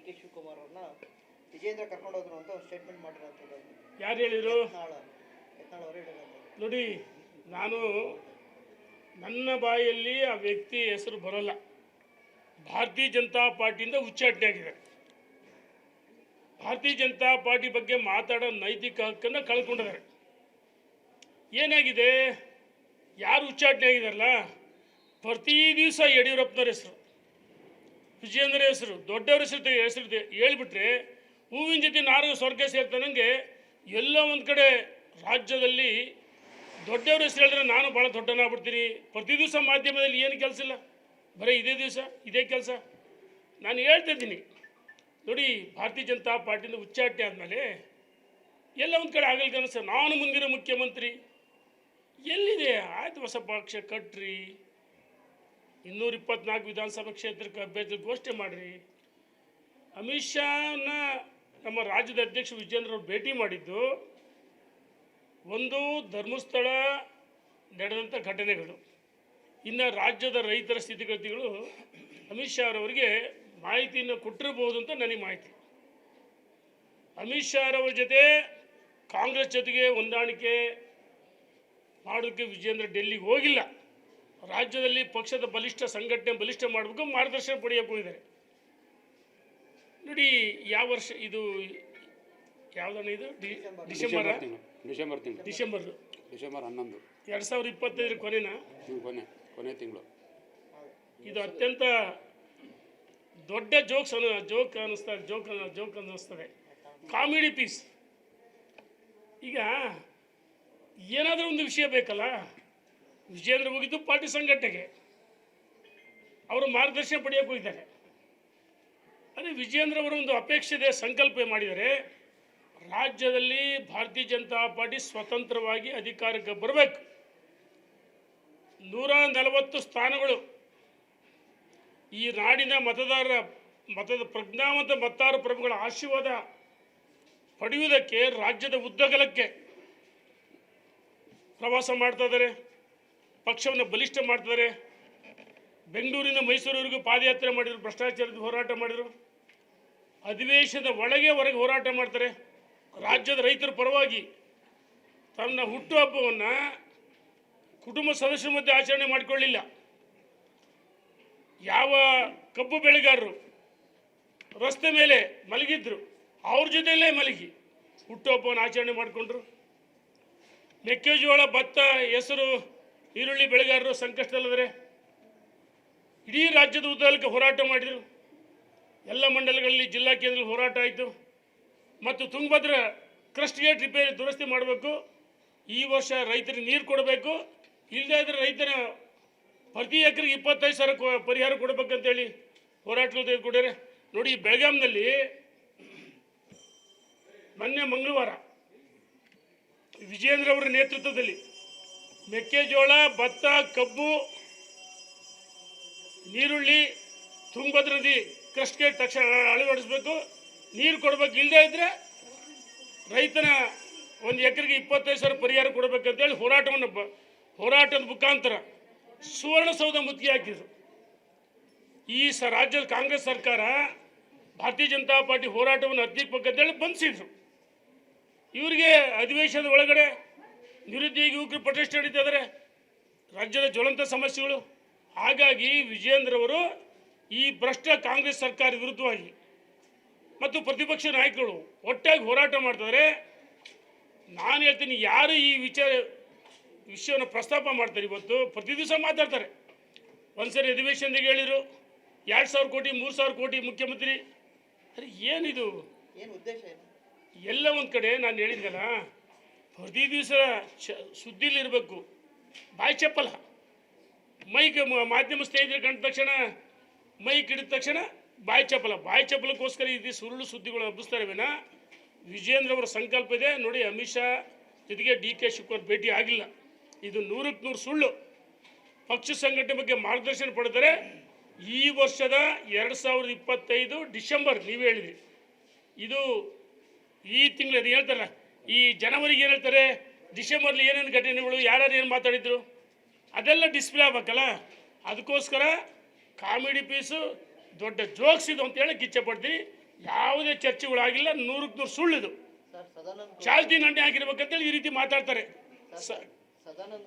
K Shivakumar ಅವ್ರನ್ನ ವಿಜೇಂದ್ರ ಕರ್ಕೊಂಡು ಹೋದ್ರು ಅಂತ ಒಂದು ಸ್ಟೇಟ್ಮೆಂಟ್ ಮಾಡಿರೋಂಥದ್ದು. ಯಾರು ಹೇಳಿದರು? ಯತ್ನಾಳ್ ಅವರು ಹೇಳಿರೋದು. ನೋಡಿ, ನಾನು ನನ್ನ ಬಾಯಲ್ಲಿ ಆ ವ್ಯಕ್ತಿ ಹೆಸರು ಬರೋಲ್ಲ. ಭಾರತೀಯ ಜನತಾ ಪಾರ್ಟಿಯಿಂದ ಉಚ್ಚಾಟನೆ ಆಗಿದೆ. ಭಾರತೀಯ ಜನತಾ ಪಾರ್ಟಿ ಬಗ್ಗೆ ಮಾತಾಡೋ ನೈತಿಕ ಹಕ್ಕನ್ನು ಕಳ್ಕೊಂಡಿದ್ದಾರೆ. ಏನಾಗಿದೆ, ಯಾರು ಉಚ್ಚಾಟನೆ ಆಗಿದಾರಲ್ಲ, ಪ್ರತಿ ದಿವಸ ಯಡಿಯೂರಪ್ಪನವ್ರ ಹೆಸರು, ವಿಜೇಂದ್ರ ಹೆಸರು, ದೊಡ್ಡವ್ರ ಹೆಸರು ಹೇಳ್ಬಿಟ್ರೆ ಹೂವಿನ ಜೊತೆ ನಾರು ಸ್ವರ್ಗ ಸೇರ್ತಾನಂಗೆ ಎಲ್ಲ ಒಂದು ಕಡೆ ರಾಜ್ಯದಲ್ಲಿ ದೊಡ್ಡವ್ರ ಹೆಸರು ಹೇಳಿದ್ರೆ ನಾನು ಭಾಳ ದೊಡ್ಡನಾಗ್ಬಿಡ್ತೀನಿ. ಪ್ರತಿ ದಿವಸ ಮಾಧ್ಯಮದಲ್ಲಿ ಏನು ಕೆಲಸ ಇಲ್ಲ, ಬರೀ ಇದೇ ಕೆಲಸ. ನಾನು ಹೇಳ್ತಾ ಇದ್ದೀನಿ ನೋಡಿ, ಭಾರತೀಯ ಜನತಾ ಪಾರ್ಟಿಯಿಂದ ಉಚ್ಚಾಟನೆ ಆದಮೇಲೆ ಎಲ್ಲ ಒಂದು ಕಡೆ ಆಗಲ್ ಕನಸ, ನಾನು ಮುಂದಿನ ಮುಖ್ಯಮಂತ್ರಿ ಎಲ್ಲಿದೆ? ಆಯ್ತು, ಹೊಸ ಪಕ್ಷ ಕಟ್ಟ್ರಿ, 224 ವಿಧಾನಸಭಾ ಕ್ಷೇತ್ರಕ್ಕೆ ಅಭ್ಯರ್ಥಿ ಘೋಷಣೆ ಮಾಡಿರಿ. ಅಮಿತ್ ಶಾನ ನಮ್ಮ ರಾಜ್ಯದ ಅಧ್ಯಕ್ಷ ವಿಜೇಂದ್ರ ಅವರು ಭೇಟಿ ಮಾಡಿದ್ದು ಒಂದು ಧರ್ಮಸ್ಥಳ ನಡೆದಂಥ ಘಟನೆಗಳು, ಇನ್ನು ರಾಜ್ಯದ ರೈತರ ಸ್ಥಿತಿಗತಿಗಳು ಅಮಿತ್ ಶಾ ಅವರಿಗೆ ಮಾಹಿತಿಯನ್ನು ಕೊಟ್ಟಿರಬಹುದು ಅಂತ ನನಗೆ ಮಾಹಿತಿ. ಅಮಿತ್ ಶಾ ಅವರ ಜೊತೆ ಕಾಂಗ್ರೆಸ್ ಜೊತೆಗೆ ಹೊಂದಾಣಿಕೆ ಮಾಡೋದಕ್ಕೆ ವಿಜೇಂದ್ರ ಡೆಲ್ಲಿಗೆ ಹೋಗಿಲ್ಲ. ರಾಜ್ಯದಲ್ಲಿ ಪಕ್ಷದ ಸಂಘಟನೆ ಬಲಿಷ್ಠ ಮಾಡಬೇಕು, ಮಾರ್ಗದರ್ಶನ ಪಡೆಯೋಕೆ ಹೋಗಿದ್ದಾರೆ. ನೋಡಿ, ಯಾವ ವರ್ಷ ಇದು, ಯಾವುದಣ್ಣ ಇದು? ಡಿಸೆಂಬರ್ 11 2025 ಕೊನೆ ತಿಂಗಳು. ಇದು ಅತ್ಯಂತ ದೊಡ್ಡ ಜೋಕ್ ಅನ್ನಿಸ್ತದೆ, ಕಾಮಿಡಿ ಪೀಸ್. ಈಗ ಏನಾದರೂ ಒಂದು ವಿಷಯ ಬೇಕಲ್ಲ. ವಿಜೇಂದ್ರ ಹೋಗಿದ್ದು ಪಾರ್ಟಿ ಸಂಘಟನೆಗೆ, ಅವರು ಮಾರ್ಗದರ್ಶನ ಪಡೆಯೋಕೆ ಹೋಗಿದ್ದಾರೆ. ಅದೇ ವಿಜೇಂದ್ರ ಅವರು ಒಂದು ಅಪೇಕ್ಷೆ ಸಂಕಲ್ಪ ಮಾಡಿದರೆ, ರಾಜ್ಯದಲ್ಲಿ ಭಾರತೀಯ ಜನತಾ ಪಾರ್ಟಿ ಸ್ವತಂತ್ರವಾಗಿ ಅಧಿಕಾರಕ್ಕೆ ಬರಬೇಕು. 140 ಸ್ಥಾನಗಳು ಈ ನಾಡಿನ ಪ್ರಜ್ಞಾವಂತ ಮತದಾರ ಪ್ರಭುಗಳ ಆಶೀರ್ವಾದ ಪಡೆಯುವುದಕ್ಕೆ ರಾಜ್ಯದ ಉದ್ದಗಲಕ್ಕೆ ಪ್ರವಾಸ ಮಾಡ್ತಾ ಇದ್ದಾರೆ, ಪಕ್ಷವನ್ನು ಬಲಿಷ್ಠ ಮಾಡ್ತಿದ್ದಾರೆ. ಬೆಂಗಳೂರಿನ ಮೈಸೂರಿವರೆಗೂ ಪಾದಯಾತ್ರೆ ಮಾಡಿದರು, ಭ್ರಷ್ಟಾಚಾರದ ಹೋರಾಟ ಮಾಡಿದರು, ಅಧಿವೇಶನದ ಒಳಗೆ ಹೊರಗೆ ಹೋರಾಟ ಮಾಡ್ತಾರೆ. ರಾಜ್ಯದ ರೈತರ ಪರವಾಗಿ ತನ್ನ ಹುಟ್ಟುಹಬ್ಬವನ್ನು ಕುಟುಂಬ ಸದಸ್ಯರ ಮಧ್ಯೆ ಆಚರಣೆ ಮಾಡಿಕೊಳ್ಳಿಲ್ಲ. ಯಾವ ಕಬ್ಬು ಬೆಳೆಗಾರರು ರಸ್ತೆ ಮೇಲೆ ಮಲಗಿದ್ರು ಅವ್ರ ಜೊತೆಯಲ್ಲೇ ಮಲಗಿ ಹುಟ್ಟುಹಬ್ಬವನ್ನು ಆಚರಣೆ ಮಾಡಿಕೊಂಡ್ರು. ಮೆಕ್ಕೆಜೋಳ, ಭತ್ತ, ಹೆಸರು, ಈರುಳ್ಳಿ ಬೆಳೆಗಾರರು ಸಂಕಷ್ಟದಲ್ಲಿದ್ದಾರೆ. ಇಡೀ ರಾಜ್ಯದ ಉದ್ದಗಲಕ್ಕೆ ಹೋರಾಟ ಮಾಡಿದರು. ಎಲ್ಲ ಮಂಡಲಗಳಲ್ಲಿ, ಜಿಲ್ಲಾ ಕೇಂದ್ರದಲ್ಲಿ ಹೋರಾಟ ಆಯಿತು. ಮತ್ತು ತುಂಗಭದ್ರಾ ಕ್ರಸ್ಟ್ ಗೇಟ್ ರಿಪೇರಿ ದುರಸ್ತಿ ಮಾಡಬೇಕು, ಈ ವರ್ಷ ರೈತರಿಗೆ ನೀರು ಕೊಡಬೇಕು, ಇಲ್ಲದೇ ಇದ್ರೆ ರೈತರ ಪ್ರತಿ ಎಕರೆಗೆ 25,000 ಪರಿಹಾರ ಕೊಡಬೇಕಂತೇಳಿ ಹೋರಾಟಗಳು ತೆಗೆದುಕೊಂಡಿದ್ದಾರೆ. ನೋಡಿ, ಬೆಳಗಾಂನಲ್ಲಿ ಮೊನ್ನೆ ಮಂಗಳವಾರ ವಿಜೇಂದ್ರ ಅವರ ನೇತೃತ್ವದಲ್ಲಿ ಮೆಕ್ಕೆಜೋಳ, ಭತ್ತ, ಕಬ್ಬು, ನೀರುಳ್ಳಿ, ತುಂಗಭದ್ರಾ ನದಿ ಕ್ರಸ್ಟ್ ಗೇಟ್ ತಕ್ಷಣ ಅಳವಡಿಸಬೇಕು, ನೀರು ಕೊಡಬೇಕು, ಇಲ್ಲದೇ ಇದ್ದರೆ ರೈತನ ಒಂದು ಎಕರೆಗೆ 25,000 ಪರಿಹಾರ ಕೊಡಬೇಕಂತೇಳಿ ಹೋರಾಟದ ಮುಖಾಂತರ ಸುವರ್ಣಸೌಧ ಮುತ್ತಿಗೆ ಹಾಕಿದರು. ಈ ರಾಜ್ಯದ ಕಾಂಗ್ರೆಸ್ ಸರ್ಕಾರ ಭಾರತೀಯ ಜನತಾ ಪಾರ್ಟಿ ಹೋರಾಟವನ್ನು ಹತ್ತಿಕ್ಕಬೇಕಂತೇಳಿ ಬಂಧಿಸಿದ್ರು. ಇವರಿಗೆ ಅಧಿವೇಶನದ ಒಳಗಡೆ ನಿರುದ್ಯೋಗಿ ಯುವಕರು ಪ್ರೊಟೆಸ್ಟ್ ನಡೀತಾ ಇದ್ದಾರೆ, ರಾಜ್ಯದ ಜ್ವಲಂತ ಸಮಸ್ಯೆಗಳು. ಹಾಗಾಗಿ ವಿಜೇಂದ್ರ ಅವರು ಈ ಭ್ರಷ್ಟ ಕಾಂಗ್ರೆಸ್ ಸರ್ಕಾರ ವಿರುದ್ಧವಾಗಿ ಮತ್ತು ಪ್ರತಿಪಕ್ಷ ನಾಯಕರು ಒಟ್ಟಾಗಿ ಹೋರಾಟ ಮಾಡ್ತಿದ್ದಾರೆ. ನಾನು ಹೇಳ್ತೀನಿ, ಯಾರು ಈ ವಿಷಯವನ್ನು ಪ್ರಸ್ತಾಪ ಮಾಡ್ತಾರೆ, ಇವತ್ತು ಪ್ರತಿ ದಿವಸ ಮಾತಾಡ್ತಾರೆ. ಒಂದ್ಸರಿ ಅಧಿವೇಶನದಾಗ ಹೇಳಿದರು 2,000 ಕೋಟಿ 3,000 ಕೋಟಿ ಮುಖ್ಯಮಂತ್ರಿ. ಅರೆ ಏನಿದು, ಏನು ಉದ್ದೇಶ? ಎಲ್ಲ ಒಂದು ಕಡೆ ನಾನು ಹೇಳಿದ್ನಲ್ಲ, ಪ್ರತಿ ದಿವಸ ಸುದ್ದಿಲಿರಬೇಕು, ಬಾಯಿ ಚಪ್ಪಲ. ಮೈಕ್ ಮಾಧ್ಯಮ ಸ್ನೇಹಿತರು ಕಂಡ ತಕ್ಷಣ, ಮೈಕ್ ಹಿಡಿದ ತಕ್ಷಣ ಬಾಯಿ ಚಪ್ಪಲಕ್ಕೋಸ್ಕರ ಇದು ಸುಳ್ಳು ಸುದ್ದಿಗಳು ಹಬ್ಬಿಸ್ತಾರೆ ವಿನ ವಿಜೇಂದ್ರ ಅವರ ಸಂಕಲ್ಪ ಇದೆ. ನೋಡಿ, ಅಮಿತ್ ಶಾ ಜೊತೆಗೆ DK ಶಿವಕುಮಾರ್ ಭೇಟಿ ಆಗಿಲ್ಲ, ಇದು 100ಕ್ಕೆ 100 ಸುಳ್ಳು. ಪಕ್ಷ ಸಂಘಟನೆ ಬಗ್ಗೆ ಮಾರ್ಗದರ್ಶನ ಪಡೆದರೆ ಈ ವರ್ಷದ 2025 ಡಿಸೆಂಬರ್, ನೀವು ಹೇಳಿದ್ರಿ, ಇದು ಈ ತಿಂಗಳು ಅದು ಹೇಳ್ತಾರಲ್ಲ, ಈ ಜನವರಿಗೆ ಏನು ಹೇಳ್ತಾರೆ, ಡಿಸೆಂಬರ್ಲಿ ಏನೇನು ಘಟನೆಗಳು, ಯಾರ್ಯಾರು ಏನು ಮಾತಾಡಿದ್ರು ಅದೆಲ್ಲ ಡಿಸ್ಪ್ಲೇ ಆಗಬೇಕಲ್ಲ. ಅದಕ್ಕೋಸ್ಕರ ಕಾಮಿಡಿ ಪೀಸು, ದೊಡ್ಡ ಜೋಕ್ಸ್ ಇದು ಅಂತೇಳಿ ಇಚ್ಛೆ ಪಡ್ತೀನಿ. ಯಾವುದೇ ಚರ್ಚೆಗಳಾಗಿಲ್ಲ. 100ಕ್ಕೆ 100 ಸುಳ್ಳಿದು. ಸರ್ ಸದಾನಂದ ಚಾಲ್ತಿ ನಂಟೆ ಹಾಕಿರ್ಬೇಕಂತೇಳಿ ಈ ರೀತಿ ಮಾತಾಡ್ತಾರೆ. ಸದಾನಂದ